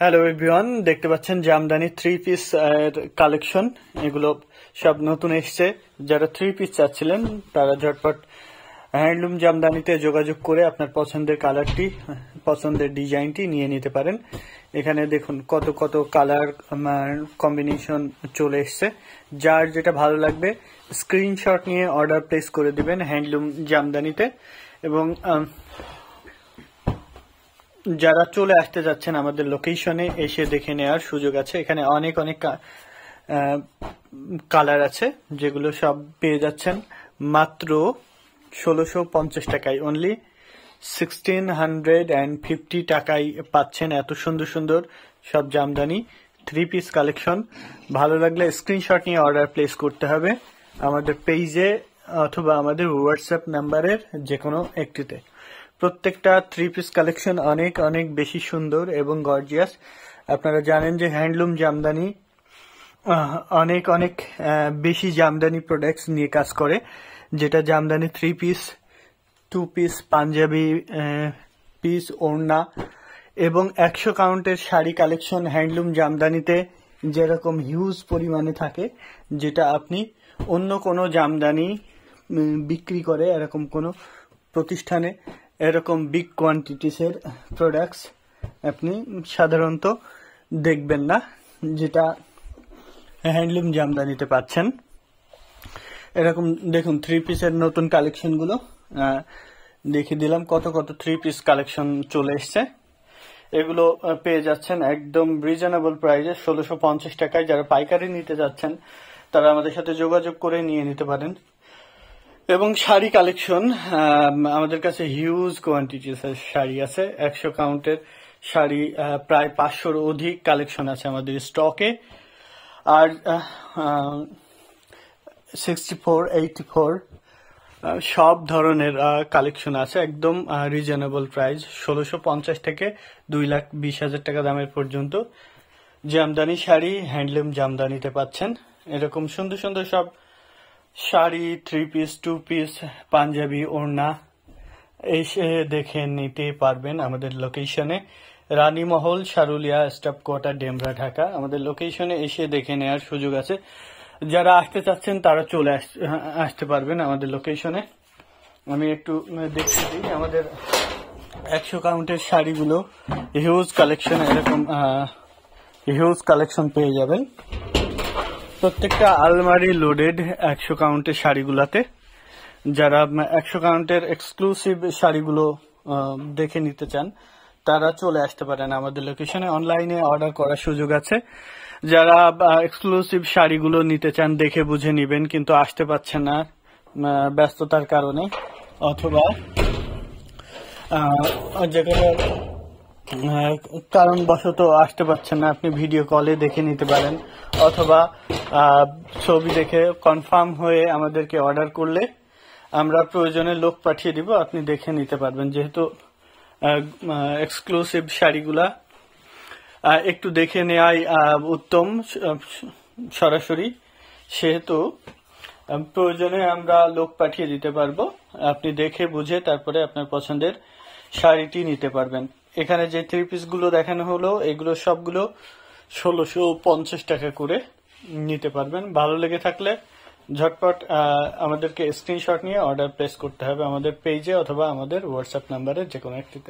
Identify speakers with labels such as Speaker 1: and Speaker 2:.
Speaker 1: Hello everyone, দেখতে পাচ্ছেন Jamdani three piece collection. এগুলো সব নতুন এসছে। যারা থ্রি পিস চাচ্ছিলেন তারা ঝটপট হ্যান্ডলুম জামদানিতে যোগাযোগ করে আপনার পছন্দের কালারটি, পছন্দের ডিজাইনটি নিয়ে নিতে পারেন। এখানে দেখুন কত কত কালার কম্বিনেশন চলে এসছে। যার যেটা ভালো লাগবে স্ক্রিনশট নিয়ে অর্ডার প্লেস করে দিবেন হ্যান্ডলুম জামদানিতে। এবং যারা চলে আসতে যাচ্ছেন আমাদের লোকেশনে এসে দেখে নেওয়ার সুযোগ আছে। এখানে অনেক অনেক কালার আছে, যেগুলো সব পেয়ে যাচ্ছেন মাত্র 1650 টাকায়। অনলি 1650 টাকায় পাচ্ছেন এত সুন্দর সুন্দর সব জামদানি থ্রি পিস কালেকশন। ভালো লাগলে স্ক্রিনশট নিয়ে অর্ডার প্লেস করতে হবে আমাদের পেজে অথবা আমাদের হোয়াটসঅ্যাপ নাম্বারের যে কোনো একটিতে। প্রত্যেকটা থ্রি পিস কালেকশন অনেক অনেক বেশি সুন্দর এবং গর্জিয়াস। আপনারা জানেন যে হ্যান্ডলুম জামদানি অনেক অনেক বেশি জামদানি প্রোডাক্টস নিয়ে কাজ করে, যেটা jamdani three piece, two piece, panjabi piece, ওড়না এবং 100 কাউন্টের শাড়ি কালেকশন হ্যান্ডলুম জামদানিতে যেরকম হিউজ পরিমাণে থাকে, যেটা আপনি অন্য কোনো জামদানি বিক্রি করে এরকম কোনো প্রতিষ্ঠানে এরকম বিগ কোয়ান্টিটিসের প্রোডাক্টস আপনি সাধারণত দেখবেন না, যেটা হ্যান্ডলুম জামদানিতে পাচ্ছেন। এরকম দেখুন থ্রি পিসের নতুন কালেকশনগুলো দেখিয়ে দিলাম। কত কত থ্রি পিস কালেকশন চলে এসছে। এগুলো পেয়ে যাচ্ছেন একদম রিজনেবল প্রাইসে 1650 টাকায়। যারা পাইকারি নিতে যাচ্ছেন তারা আমাদের সাথে যোগাযোগ করে নিয়ে নিতে পারেন। এবং শাড়ি কালেকশন আমাদের কাছে হিউজ কোয়ান্টিটিসের শাড়ি আছে। 100 কাউন্টের শাড়ি প্রায় 500-র অধিক কালেকশন আছে আমাদের স্টকে। আর 64, 84 সব ধরনের কালেকশন আছে একদম রিজনেবল প্রাইস। 1650 থেকে 2,20,000 টাকা দামের পর্যন্ত জামদানি শাড়ি হ্যান্ডলুম জামদানিতে পাচ্ছেন। এরকম সুন্দর সুন্দর সব sari, three piece, two piece, panjabi, ওড়না এসে দেখে নিতে পারবেন আমাদের লোকেশনে। Ranimahal, Saruliya, staff quarter, Demra, Dhaka. আমাদের লোকেশনে এসে দেখে নেওয়ার সুযোগ আছে। যারা আসতে চাচ্ছেন তারা চলে আসতে পারবেন আমাদের লোকেশনে। আমি একটু দেখতে দিই আমাদের 100 কাউন্টের শাড়িগুলো হিউজ কালেকশন, এরকম হিউজ কালেকশন পেয়ে যাবেন। প্রত্যেকটা আলমারি লোডেড 100 কাউন্টের শাড়িগুলাতে। যারা 100 কাউন্টের এক্সক্লুসিভ শাড়িগুলো দেখে নিতে চান তারা চলে আসতে পারেন আমাদের লোকেশনে। অনলাইনে অর্ডার করার সুযোগ আছে। যারা এক্সক্লুসিভ শাড়িগুলো নিতে চান দেখে বুঝে নিবেন, কিন্তু আসতে পারছেন না ব্যস্ততার কারণে অথবা যে কোনো কারণবশত আসতে পারছেন না, আপনি ভিডিও কলে দেখে নিতে পারেন অথবা ছবি দেখে কনফার্ম হয়ে আমাদেরকে অর্ডার করলে আমরা প্রয়োজনে লোক পাঠিয়ে দিব, আপনি দেখে নিতে পারবেন। যেহেতু এক্সক্লুসিভ শাড়িগুলা একটু দেখে নেওয়াই উত্তম সরাসরি, সেহেতু প্রয়োজনে আমরা লোক পাঠিয়ে দিতে পারবো। আপনি দেখে বুঝে তারপরে আপনার পছন্দের শাড়িটি নিতে পারবেন। এখানে যে থ্রি পিস গুলো দেখানো হলো এগুলো সবগুলো 1650 টাকা করে নিতে পারবেন। ভালো লেগে থাকলে ঝটপট আমাদেরকে স্ক্রিনশট নিয়ে অর্ডার প্লেস করতে হবে আমাদের পেজে অথবা আমাদের হোয়াটসঅ্যাপ নাম্বারে যে কোনো একটিতে।